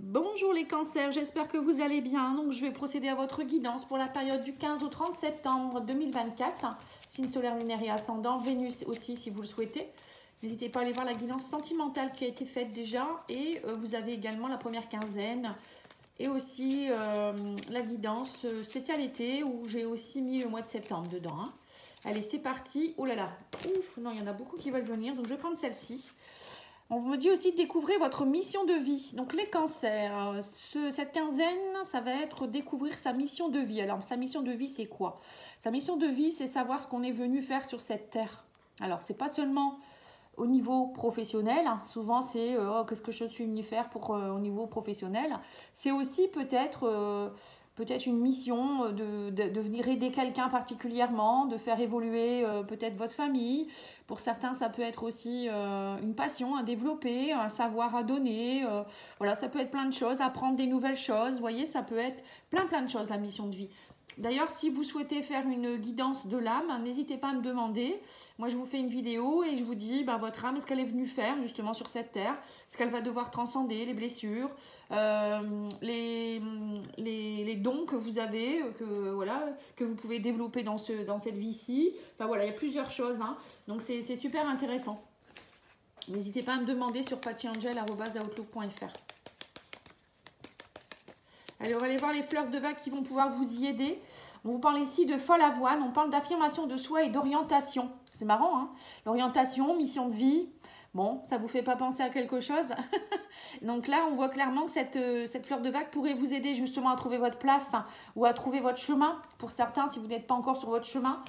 Bonjour les cancers, j'espère que vous allez bien. Donc je vais procéder à votre guidance pour la période du 15 au 30 septembre 2024. Signe solaire, lunaire et ascendant, Vénus aussi si vous le souhaitez. N'hésitez pas à aller voir la guidance sentimentale qui a été faite déjà. Et vous avez également la première quinzaine et aussi la guidance spécialité où j'ai aussi mis le mois de septembre dedans. Hein. Allez, c'est parti. Oh là là, ouf, non, il y en a beaucoup qui veulent venir, donc je vais prendre celle-ci. On me dit aussi de découvrir votre mission de vie. Donc les cancers, cette quinzaine, ça va être découvrir sa mission de vie. Alors sa mission de vie, c'est quoi? Sa mission de vie, c'est savoir ce qu'on est venu faire sur cette terre. Alors c'est pas seulement au niveau professionnel. Souvent c'est qu'est-ce que je suis venu faire au niveau professionnel. C'est aussi peut-être une mission de venir aider quelqu'un particulièrement, de faire évoluer peut-être votre famille. Pour certains, ça peut être aussi une passion à développer, un savoir à donner. Voilà, ça peut être plein de choses, apprendre des nouvelles choses. Vous voyez, ça peut être plein de choses, la mission de vie. D'ailleurs, si vous souhaitez faire une guidance de l'âme, n'hésitez pas à me demander. Moi, je vous fais une vidéo et je vous dis votre âme, est-ce qu'elle est venue faire justement sur cette terre? Est-ce qu'elle va devoir transcender les blessures, les dons que vous avez, que vous pouvez développer dans cette vie-ci. Enfin voilà, il y a plusieurs choses. Hein. Donc, c'est super intéressant. N'hésitez pas à me demander sur pattyangel@outlook.fr. Allez, on va aller voir les fleurs de bac qui vont pouvoir vous y aider. On vous parle ici de folle avoine, on parle d'affirmation de soi et d'orientation. C'est marrant, hein? L'orientation, mission de vie. Bon, ça ne vous fait pas penser à quelque chose? Donc là, on voit clairement que cette fleur de bac pourrait vous aider justement à trouver votre place ou à trouver votre chemin. Pour certains, si vous n'êtes pas encore sur votre chemin.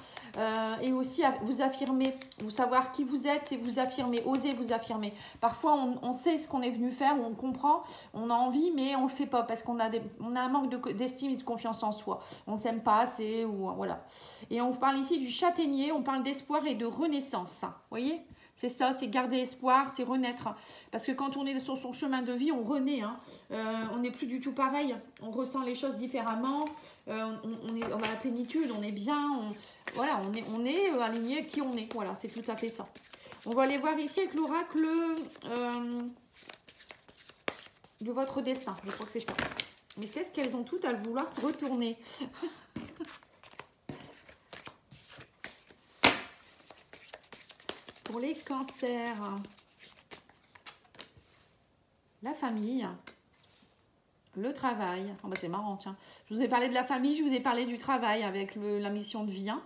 Et aussi à vous affirmer, vous savoir qui vous êtes et vous affirmer, oser vous affirmer. Parfois, on sait ce qu'on est venu faire, ou on comprend, on a envie, mais on ne le fait pas parce qu'on a un manque d'estime et de confiance en soi. On ne s'aime pas assez, ou voilà. Et on vous parle ici du châtaignier, on parle d'espoir et de renaissance. Vous voyez ? C'est ça, c'est garder espoir, c'est renaître. Parce que quand on est sur son chemin de vie, on renaît. Hein. On n'est plus du tout pareil. On ressent les choses différemment. On a la plénitude, on est bien. On est aligné avec qui on est. Voilà, c'est tout à fait ça. On va aller voir ici avec l'oracle de votre destin. Je crois que c'est ça. Mais qu'est-ce qu'elles ont toutes à vouloir se retourner? Pour les cancers, la famille, le travail. Oh c'est marrant, tiens. Je vous ai parlé de la famille, je vous ai parlé du travail avec la mission de vie. Hein.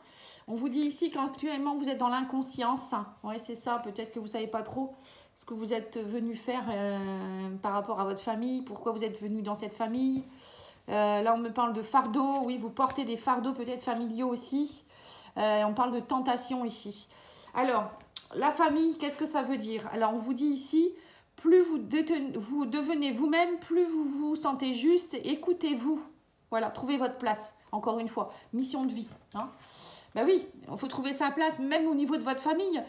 On vous dit ici qu'actuellement, vous êtes dans l'inconscience. Oui, c'est ça. Peut-être que vous ne savez pas trop ce que vous êtes venu faire par rapport à votre famille. Pourquoi vous êtes venu dans cette famille. Là, on me parle de fardeau. Oui, vous portez des fardeaux peut-être familiaux aussi. On parle de tentation ici. Alors... la famille, qu'est-ce que ça veut dire? Alors, on vous dit ici, plus vous devenez vous-même, plus vous vous sentez juste, écoutez-vous. Voilà, trouvez votre place, encore une fois. Mission de vie. Hein. Ben oui, il faut trouver sa place, même au niveau de votre famille.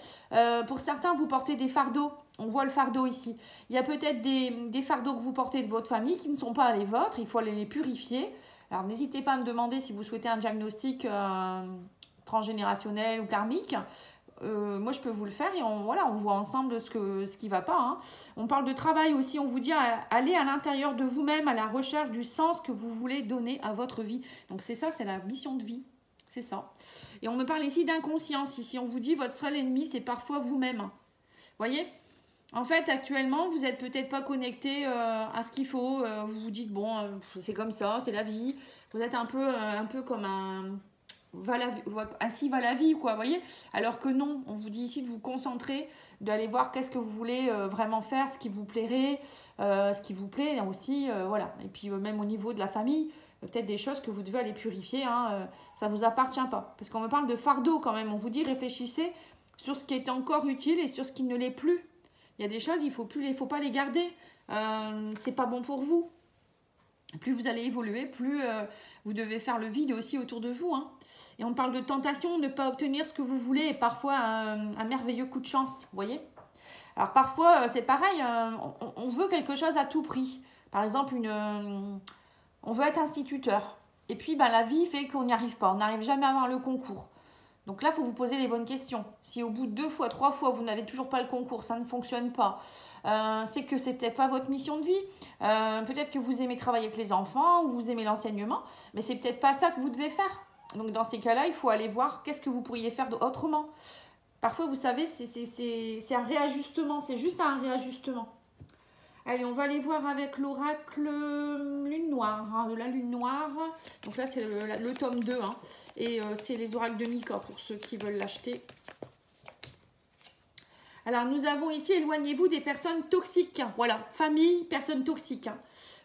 Pour certains, vous portez des fardeaux. On voit le fardeau ici. Il y a peut-être des fardeaux que vous portez de votre famille qui ne sont pas les vôtres. Il faut aller les purifier. Alors, n'hésitez pas à me demander si vous souhaitez un diagnostic transgénérationnel ou karmique. Moi je peux vous le faire et on voit ensemble ce qui ne va pas. Hein. On parle de travail aussi, on vous dit aller à l'intérieur de vous-même à la recherche du sens que vous voulez donner à votre vie. Donc c'est ça, c'est la mission de vie, c'est ça. Et on me parle ici d'inconscience, ici on vous dit votre seul ennemi c'est parfois vous-même. Vous voyez? En fait actuellement vous n'êtes peut-être pas connecté à ce qu'il faut, vous vous dites bon c'est comme ça, c'est la vie. Vous êtes un peu comme ainsi va la vie, quoi, vous voyez. Alors que non, on vous dit ici de vous concentrer, d'aller voir qu'est-ce que vous voulez vraiment faire, ce qui vous plairait, ce qui vous plaît aussi, voilà. Et puis même au niveau de la famille, peut-être des choses que vous devez aller purifier, hein, ça ne vous appartient pas. Parce qu'on me parle de fardeau quand même, on vous dit réfléchissez sur ce qui est encore utile et sur ce qui ne l'est plus. Il y a des choses, il ne faut pas les garder, c'est pas bon pour vous. Plus vous allez évoluer, plus vous devez faire le vide aussi autour de vous, hein. Et on parle de tentation, ne pas obtenir ce que vous voulez et parfois un merveilleux coup de chance, vous voyez. Alors parfois, c'est pareil, on veut quelque chose à tout prix. Par exemple, on veut être instituteur. Et puis, la vie fait qu'on n'y arrive pas, on n'arrive jamais à avoir le concours. Donc là, il faut vous poser les bonnes questions. Si au bout de 2 fois, 3 fois, vous n'avez toujours pas le concours, ça ne fonctionne pas, c'est que c'est peut-être pas votre mission de vie. Peut-être que vous aimez travailler avec les enfants ou vous aimez l'enseignement, mais c'est peut-être pas ça que vous devez faire. Donc dans ces cas-là, il faut aller voir qu'est-ce que vous pourriez faire autrement. Parfois, vous savez, c'est un réajustement, c'est juste un réajustement. Allez, on va aller voir avec l'oracle Lune Noire, de la Lune Noire. Donc là, c'est le tome 2, hein, et c'est les oracles de Mika pour ceux qui veulent l'acheter. Alors, nous avons ici, éloignez-vous des personnes toxiques. Voilà, famille, personnes toxiques.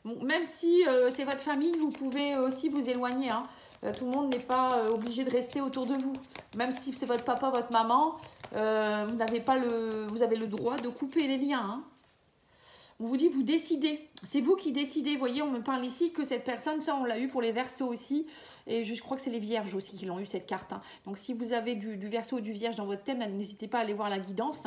Bon, même si c'est votre famille, vous pouvez aussi vous éloigner. Hein. Tout le monde n'est pas obligé de rester autour de vous. Même si c'est votre papa, votre maman, vous avez le droit de couper les liens. Hein. On vous dit, vous décidez. C'est vous qui décidez. Vous voyez, on me parle ici que cette personne, ça, on l'a eu pour les Verseaux aussi. Et je crois que c'est les Vierges aussi qui l'ont eu, cette carte. Hein. Donc, si vous avez du Verseau ou du Vierge dans votre thème, n'hésitez pas à aller voir la guidance.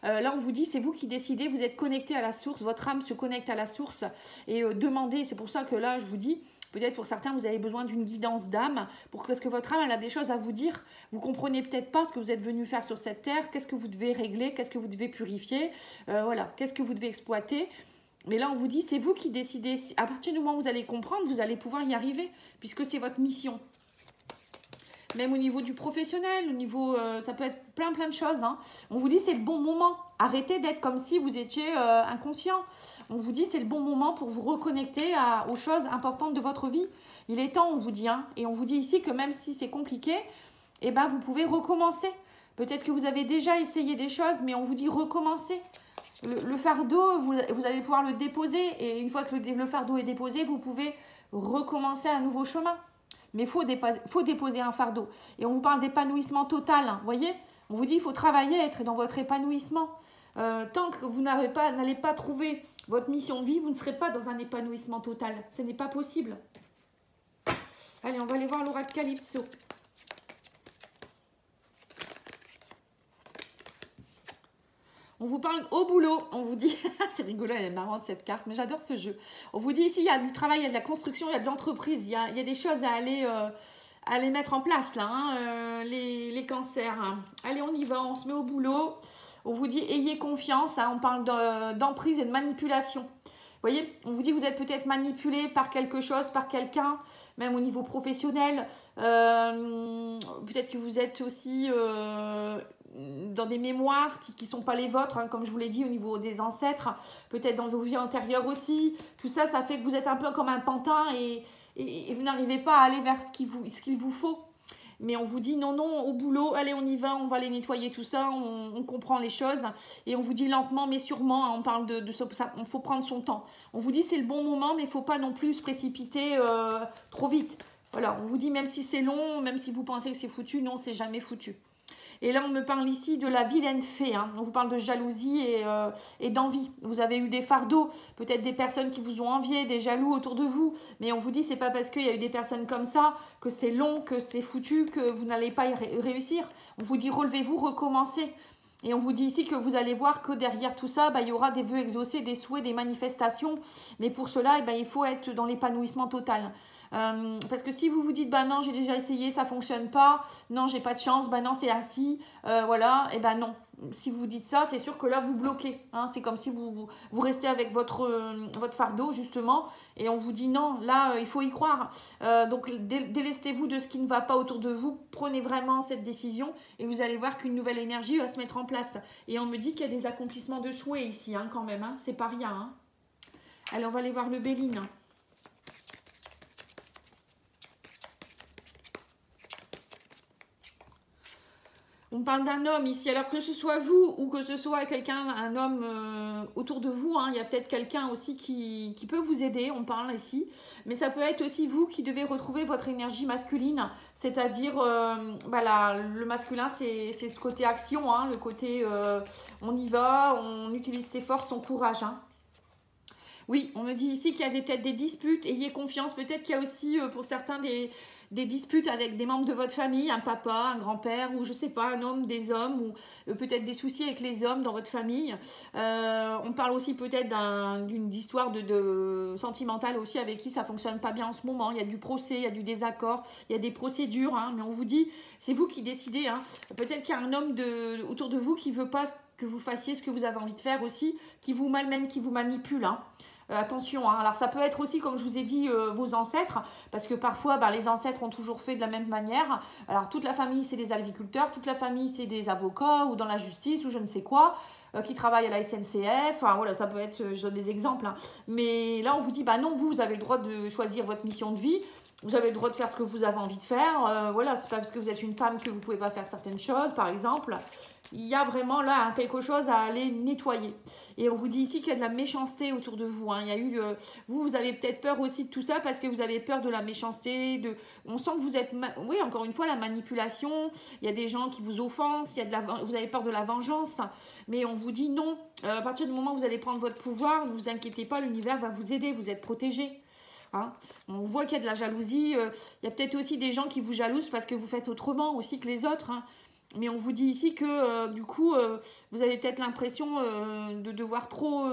Là, on vous dit, c'est vous qui décidez. Vous êtes connecté à la source. Votre âme se connecte à la source. Et demandez. C'est pour ça que là, je vous dis... Peut-être pour certains, vous avez besoin d'une guidance d'âme, parce que votre âme, elle a des choses à vous dire. Vous ne comprenez peut-être pas ce que vous êtes venu faire sur cette terre, qu'est-ce que vous devez régler, qu'est-ce que vous devez purifier, voilà, qu'est-ce que vous devez exploiter. Mais là, on vous dit, c'est vous qui décidez. À partir du moment où vous allez comprendre, vous allez pouvoir y arriver, puisque c'est votre mission. Même au niveau du professionnel, au niveau, ça peut être plein de choses. Hein. On vous dit, c'est le bon moment. Arrêtez d'être comme si vous étiez inconscient. On vous dit, c'est le bon moment pour vous reconnecter aux choses importantes de votre vie. Il est temps, on vous dit. Hein. Et on vous dit ici que même si c'est compliqué, eh ben, vous pouvez recommencer. Peut-être que vous avez déjà essayé des choses, mais on vous dit recommencer. Le fardeau, vous allez pouvoir le déposer. Et une fois que le fardeau est déposé, vous pouvez recommencer un nouveau chemin. Mais il faut déposer un fardeau. Et on vous parle d'épanouissement total. Vous voyez, on vous dit, il faut travailler, être dans votre épanouissement. Tant que vous n'allez pas trouver votre mission de vie, vous ne serez pas dans un épanouissement total. Ce n'est pas possible. Allez, on va aller voir l'oracle Calypso. On vous parle au boulot, on vous dit, c'est rigolo, elle est marrante cette carte, mais j'adore ce jeu. On vous dit ici, il y a du travail, il y a de la construction, il y a de l'entreprise, il y a des choses à aller mettre en place là, hein, les cancers. Hein. Allez, on y va, on se met au boulot. On vous dit, ayez confiance, hein, on parle d'emprise et de manipulation. Vous voyez, on vous dit, vous êtes peut-être manipulé par quelque chose, par quelqu'un, même au niveau professionnel. Peut-être que vous êtes aussi... dans des mémoires qui ne sont pas les vôtres, hein, comme je vous l'ai dit, au niveau des ancêtres, peut-être dans vos vies antérieures aussi. Tout ça, ça fait que vous êtes un peu comme un pantin et vous n'arrivez pas à aller vers ce qu'il vous faut. Mais on vous dit non, non, au boulot, allez, on y va, on va aller nettoyer tout ça, on comprend les choses. Et on vous dit lentement, mais sûrement, hein, on parle de ça, il faut prendre son temps. On vous dit c'est le bon moment, mais il ne faut pas non plus se précipiter trop vite. Voilà, on vous dit même si c'est long, même si vous pensez que c'est foutu, non, c'est jamais foutu. Et là, on me parle ici de la vilaine fée. Hein. On vous parle de jalousie et d'envie. Vous avez eu des fardeaux, peut-être des personnes qui vous ont envié, des jaloux autour de vous. Mais on vous dit, c'est pas parce qu'il y a eu des personnes comme ça que c'est long, que c'est foutu, que vous n'allez pas y réussir. On vous dit, relevez-vous, recommencez. Et on vous dit ici que vous allez voir que derrière tout ça, il y aura des vœux exaucés, des souhaits, des manifestations. Mais pour cela, il faut être dans l'épanouissement total. Parce que si vous vous dites, non, j'ai déjà essayé, ça ne fonctionne pas, non, j'ai pas de chance, non, c'est ainsi, voilà, et non. Si vous dites ça, c'est sûr que là, vous bloquez. Hein, c'est comme si vous restez avec votre fardeau, justement, et on vous dit non, là, il faut y croire. Donc, délestez-vous de ce qui ne va pas autour de vous, prenez vraiment cette décision, et vous allez voir qu'une nouvelle énergie va se mettre en place. Et on me dit qu'il y a des accomplissements de souhaits ici, hein, quand même, hein, c'est pas rien. Hein. Allez, on va aller voir le Béline. On parle d'un homme ici, alors que ce soit vous ou que ce soit quelqu'un, un homme autour de vous, hein, il y a peut-être quelqu'un aussi qui peut vous aider, on parle ici, mais ça peut être aussi vous qui devez retrouver votre énergie masculine, c'est-à-dire, le masculin, c'est ce côté action, hein, le côté on y va, on utilise ses forces, son courage. Hein. Oui, on me dit ici qu'il y a peut-être des disputes. Ayez confiance. Peut-être qu'il y a aussi pour certains des disputes avec des membres de votre famille, un papa, un grand-père, ou je sais pas, un homme, des hommes, ou peut-être des soucis avec les hommes dans votre famille. On parle aussi peut-être d'une histoire sentimentale aussi avec qui ça fonctionne pas bien en ce moment. Il y a du procès, il y a du désaccord, il y a des procédures, hein, mais on vous dit, c'est vous qui décidez. Hein. Peut-être qu'il y a un homme autour de vous qui veut pas que vous fassiez ce que vous avez envie de faire aussi, qui vous malmène, qui vous manipule. Hein. Attention, hein. Alors ça peut être aussi, comme je vous ai dit, vos ancêtres, parce que parfois, les ancêtres ont toujours fait de la même manière. Alors toute la famille, c'est des agriculteurs, toute la famille, c'est des avocats, ou dans la justice, ou je ne sais quoi, qui travaillent à la SNCF. Enfin voilà, ça peut être, je donne des exemples. Hein. Mais là, on vous dit, non, vous avez le droit de choisir votre mission de vie. Vous avez le droit de faire ce que vous avez envie de faire. Voilà, c'est pas parce que vous êtes une femme que vous ne pouvez pas faire certaines choses, par exemple. Il y a vraiment là quelque chose à aller nettoyer. Et on vous dit ici qu'il y a de la méchanceté autour de vous. Hein. Il y a eu vous avez peut-être peur aussi de tout ça parce que vous avez peur de la méchanceté. On sent que vous êtes, oui, encore une fois, la manipulation. Il y a des gens qui vous offensent. Vous avez peur de la vengeance. Mais on vous dit non. À partir du moment où vous allez prendre votre pouvoir, ne vous inquiétez pas, l'univers va vous aider. Vous êtes protégé. Hein. On voit qu'il y a de la jalousie. Il y a peut-être aussi des gens qui vous jalousent parce que vous faites autrement aussi que les autres. Hein. Mais on vous dit ici que du coup, vous avez peut-être l'impression de devoir trop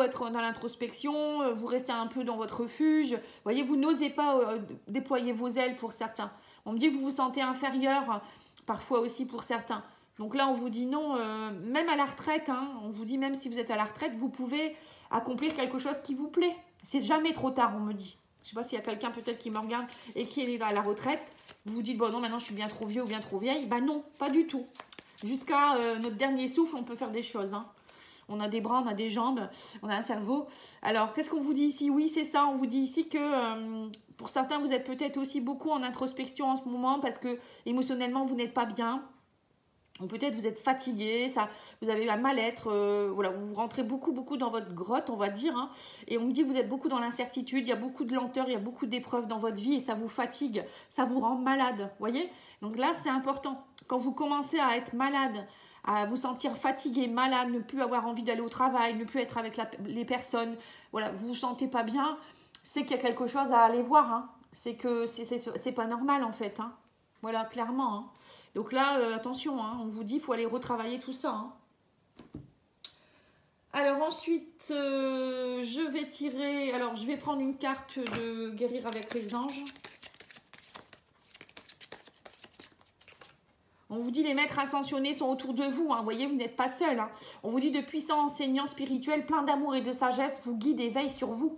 être dans l'introspection, vous restez un peu dans votre refuge. Vous voyez, vous n'osez pas déployer vos ailes pour certains. On me dit que vous vous sentez inférieur, parfois aussi pour certains. Donc là, on vous dit non, même à la retraite, hein, on vous dit même si vous êtes à la retraite, vous pouvez accomplir quelque chose qui vous plaît. C'est jamais trop tard, on me dit. Je ne sais pas s'il y a quelqu'un peut-être qui me regarde et qui est à la retraite. Vous vous dites, bon non, maintenant je suis bien trop vieux ou bien trop vieille. Non, pas du tout. Jusqu'à notre dernier souffle, on peut faire des choses. Hein. On a des bras, on a des jambes, on a un cerveau. Alors, qu'est-ce qu'on vous dit ici? Oui, c'est ça. On vous dit ici que pour certains, vous êtes peut-être aussi beaucoup en introspection en ce moment parce que émotionnellement, vous n'êtes pas bien. Ou peut-être vous êtes fatigué, vous avez un mal-être, voilà, vous rentrez beaucoup dans votre grotte, on va dire. Hein, et on me dit que vous êtes beaucoup dans l'incertitude, il y a beaucoup de lenteur, il y a beaucoup d'épreuves dans votre vie et ça vous fatigue, ça vous rend malade, voyez. Donc là, c'est important. Quand vous commencez à être malade, à vous sentir fatigué, malade, ne plus avoir envie d'aller au travail, ne plus être avec les personnes, voilà, vous vous sentez pas bien, c'est qu'il y a quelque chose à aller voir. Hein. C'est que c'est pas normal en fait. Hein. Voilà, clairement. Hein. Donc là, attention, hein, on vous dit qu'il faut aller retravailler tout ça. Hein. Alors ensuite, je vais tirer... Alors, je vais prendre une carte de guérir avec les anges. On vous dit les maîtres ascensionnés sont autour de vous. Hein. Vous voyez, vous n'êtes pas seul. Hein. On vous dit de puissants enseignants spirituels, pleins d'amour et de sagesse, vous guident et veillent sur vous.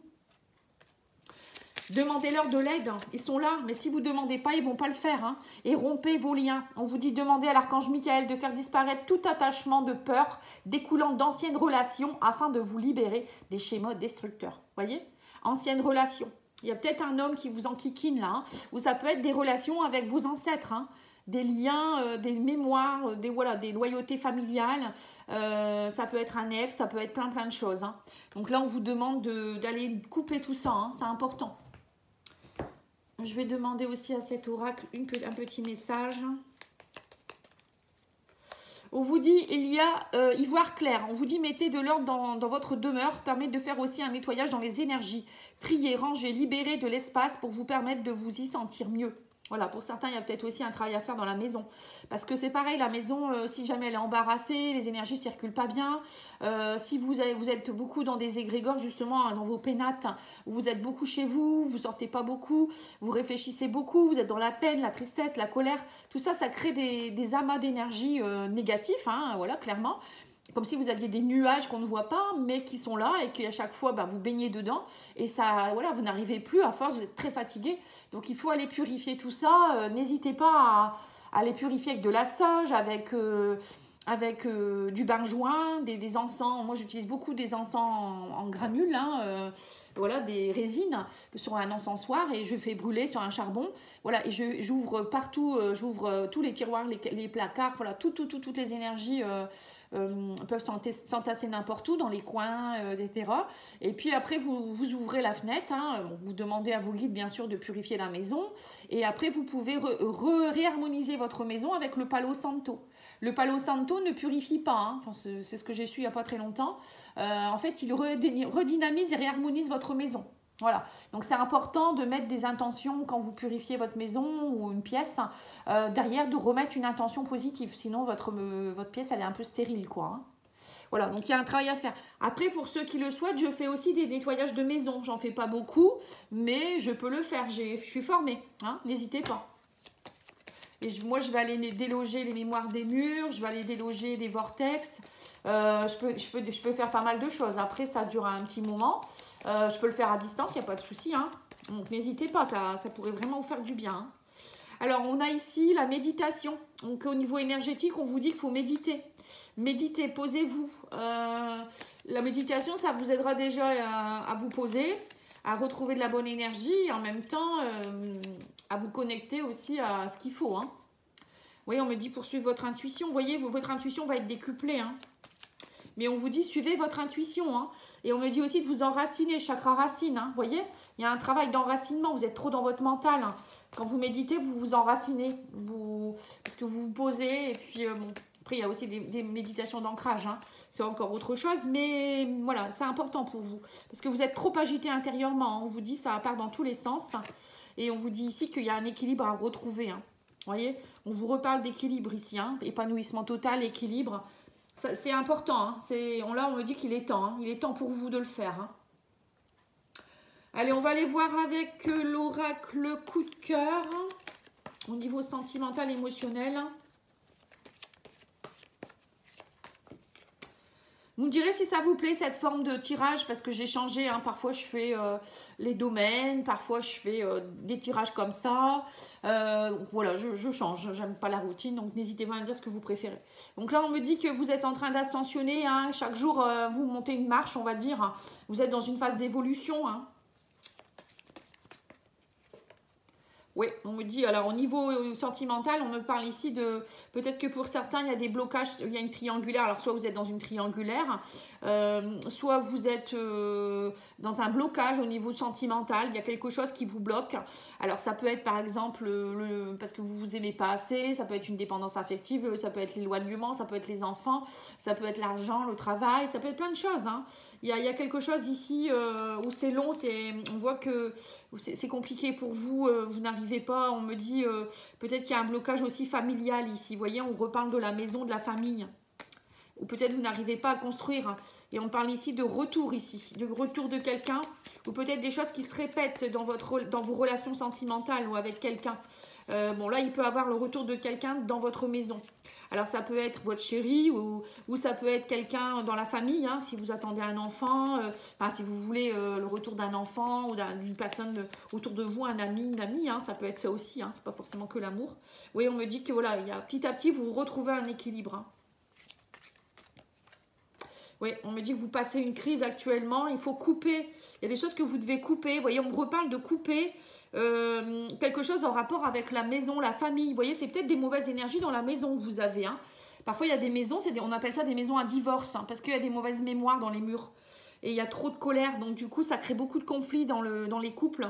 Demandez-leur de l'aide, ils sont là, mais si vous ne demandez pas, ils ne vont pas le faire. Hein. Et rompez vos liens. On vous dit demandez à l'archange Michael de faire disparaître tout attachement de peur découlant d'anciennes relations afin de vous libérer des schémas destructeurs. Voyez, anciennes relations. Il y a peut-être un homme qui vous enquiquine là, hein, ou ça peut être des relations avec vos ancêtres, hein, des liens, des mémoires, des loyautés familiales. Ça peut être un ex, ça peut être plein de choses. Hein. Donc là, on vous demande d'aller couper tout ça, hein, c'est important. Je vais demander aussi à cet oracle un petit message. On vous dit, il y a ivoire clair. On vous dit, mettez de l'ordre dans votre demeure. Permet de faire aussi un nettoyage dans les énergies. Trier, ranger, libérer de l'espace pour vous permettre de vous y sentir mieux. Voilà, pour certains, il y a peut-être aussi un travail à faire dans la maison. Parce que c'est pareil, la maison, si jamais elle est embarrassée, les énergies ne circulent pas bien. Si vous êtes beaucoup dans des égrégores, justement, dans vos pénates, où vous êtes beaucoup chez vous, vous ne sortez pas beaucoup, vous réfléchissez beaucoup, vous êtes dans la peine, la tristesse, la colère. Tout ça, ça crée des amas d'énergie négatifs, hein, voilà, clairement. Comme si vous aviez des nuages qu'on ne voit pas, mais qui sont là et qu'à chaque fois, vous baignez dedans. Et ça, voilà, vous n'arrivez plus, à force, vous êtes très fatigué. Donc, il faut aller purifier tout ça. N'hésitez pas à aller purifier avec de la sauge, avec du benjoin, des encens. Moi, j'utilise beaucoup des encens en granules, hein, voilà, des résines sur un encensoir et je fais brûler sur un charbon. Voilà, et j'ouvre partout, j'ouvre tous les tiroirs, les placards, voilà, toutes les énergies peuvent s'entasser n'importe où, dans les coins, etc. Et puis après, vous ouvrez la fenêtre, hein, vous demandez à vos guides, bien sûr, de purifier la maison. Et après, vous pouvez réharmoniser votre maison avec le Palo Santo. Le Palo Santo ne purifie pas, hein. Enfin, c'est ce que j'ai su il n'y a pas très longtemps. En fait, il redynamise et réharmonise votre maison. Voilà, donc c'est important de mettre des intentions quand vous purifiez votre maison ou une pièce, derrière de remettre une intention positive, sinon votre pièce elle est un peu stérile quoi. Hein. Voilà, donc il y a un travail à faire. Après, pour ceux qui le souhaitent, je fais aussi des nettoyages de maison. J'en fais pas beaucoup, mais je peux le faire. Je suis formée, hein, n'hésitez pas. Et moi, je vais aller déloger les mémoires des murs, je vais aller déloger des vortex. Je peux faire pas mal de choses. Après, ça dure un petit moment. Je peux le faire à distance, il n'y a pas de souci. Hein. Donc, n'hésitez pas, ça pourrait vraiment vous faire du bien. Hein. Alors, on a ici la méditation. Donc, au niveau énergétique, on vous dit qu'il faut méditer. Méditez, posez-vous. La méditation, ça vous aidera déjà à vous poser, à retrouver de la bonne énergie et en même temps à vous connecter aussi à ce qu'il faut. Hein. Vous voyez, on me dit poursuivre votre intuition. Vous voyez, votre intuition va être décuplée. Hein. Mais on vous dit suivez votre intuition. Hein. Et on me dit aussi de vous enraciner, chakra racine. Hein. Vous voyez, il y a un travail d'enracinement. Vous êtes trop dans votre mental. Hein. Quand vous méditez, vous vous enracinez. Parce que vous vous posez et puis bon. Après, il y a aussi des méditations d'ancrage, hein. C'est encore autre chose, mais voilà, c'est important pour vous. Parce que vous êtes trop agité intérieurement, hein. On vous dit ça part dans tous les sens. Et on vous dit ici qu'il y a un équilibre à retrouver. Hein. Vous voyez, on vous reparle d'équilibre ici, hein. Épanouissement total, équilibre. C'est important, hein. Là, on me dit qu'il est temps. Hein. Il est temps pour vous de le faire. Hein. Allez, on va aller voir avec l'oracle coup de cœur. Au niveau sentimental, émotionnel. Vous me direz si ça vous plaît cette forme de tirage parce que j'ai changé, hein. Parfois je fais les domaines, parfois je fais des tirages comme ça. Voilà, je change, j'aime pas la routine, donc n'hésitez pas à me dire ce que vous préférez. Donc là on me dit que vous êtes en train d'ascensionner, hein. Chaque jour vous montez une marche on va dire, hein. Vous êtes dans une phase d'évolution. Hein. Oui, on me dit, alors au niveau sentimental, on me parle ici de, peut-être que pour certains, il y a des blocages, il y a une triangulaire, alors soit vous êtes dans une triangulaire, soit vous êtes dans un blocage au niveau sentimental, il y a quelque chose qui vous bloque. Alors ça peut être par exemple, parce que vous vous aimez pas assez, ça peut être une dépendance affective, ça peut être l'éloignement, ça peut être les enfants, ça peut être l'argent, le travail, ça peut être plein de choses. Hein. Il y a quelque chose ici où c'est long, on voit que c'est compliqué pour vous, vous n'arrivez pas, on me dit peut-être qu'il y a un blocage aussi familial ici, vous voyez, on reparle de la maison, de la famille, ou peut-être vous n'arrivez pas à construire, et on parle ici de retour de retour de quelqu'un, ou peut-être des choses qui se répètent dans vos relations sentimentales ou avec quelqu'un. Bon là il peut avoir le retour de quelqu'un dans votre maison. Alors ça peut être votre chéri ou ça peut être quelqu'un dans la famille, hein, si vous attendez un enfant, si vous voulez le retour d'un enfant ou d'une personne autour de vous, un ami, une amie, hein, ça peut être ça aussi, hein, c'est pas forcément que l'amour. Oui, on me dit que voilà, petit à petit vous retrouvez un équilibre. Hein. Oui, on me dit que vous passez une crise actuellement, il faut couper. Il y a des choses que vous devez couper. Vous voyez, on me reparle de couper quelque chose en rapport avec la maison, la famille. Vous voyez, c'est peut-être des mauvaises énergies dans la maison que vous avez. Hein. Parfois, il y a des maisons, on appelle ça des maisons à divorce, hein, parce qu'il y a des mauvaises mémoires dans les murs. Et il y a trop de colère, donc du coup, ça crée beaucoup de conflits dans les couples.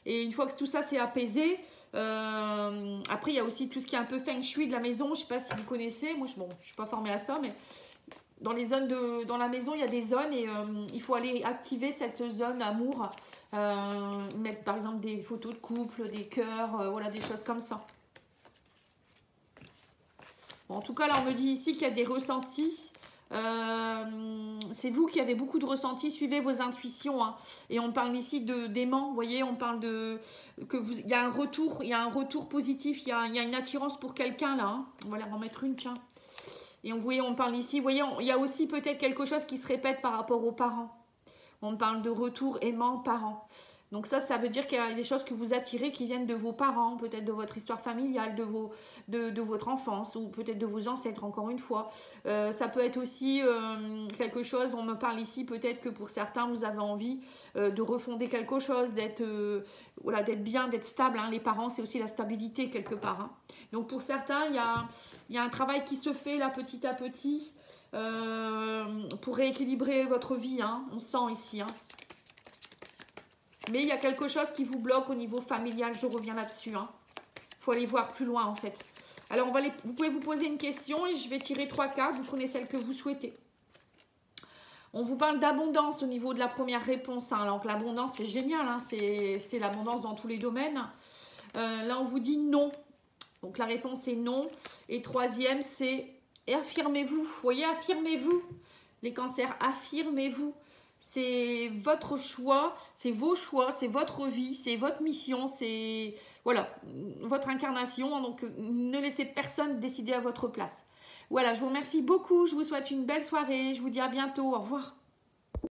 Et une fois que tout ça s'est apaisé, après, il y a aussi tout ce qui est un peu feng shui de la maison. Je ne sais pas si vous connaissez. Moi, je ne suis pas formée à ça, mais... Dans les zones dans la maison, il y a des zones et il faut aller activer cette zone amour. Mettre par exemple des photos de couple, des cœurs, voilà, des choses comme ça. Bon, en tout cas, là, on me dit ici qu'il y a des ressentis. C'est vous qui avez beaucoup de ressentis, suivez vos intuitions. Hein. Et on parle ici d'aimant, vous voyez, on parle il y a un retour positif, il y a une attirance pour quelqu'un là. Hein. On va en mettre une, tiens. Et on parle ici, vous voyez, il y a aussi peut-être quelque chose qui se répète par rapport aux parents. On parle de retour aimant parents. Donc ça veut dire qu'il y a des choses que vous attirez qui viennent de vos parents, peut-être de votre histoire familiale, de votre enfance ou peut-être de vos ancêtres, encore une fois. Ça peut être aussi quelque chose, on me parle ici, peut-être que pour certains, vous avez envie de refonder quelque chose, d'être bien, d'être stable. Hein. Les parents, c'est aussi la stabilité quelque part. Hein. Donc pour certains, il y a un travail qui se fait là petit à petit pour rééquilibrer votre vie. Hein. On sent ici. Hein. Mais il y a quelque chose qui vous bloque au niveau familial, je reviens là-dessus. Hein. Faut aller voir plus loin en fait. Alors, vous pouvez vous poser une question et je vais tirer 3 cartes. Vous prenez celle que vous souhaitez. On vous parle d'abondance au niveau de la première réponse. Hein. Alors que l'abondance, c'est génial. Hein. C'est l'abondance dans tous les domaines. Là, on vous dit non. Donc, la réponse est non. Et troisième, c'est affirmez-vous. Vous voyez, affirmez-vous. Les cancers, affirmez-vous. C'est votre choix, c'est vos choix, c'est votre vie, c'est votre mission, c'est voilà, votre incarnation. Donc, ne laissez personne décider à votre place. Voilà, je vous remercie beaucoup. Je vous souhaite une belle soirée. Je vous dis à bientôt. Au revoir.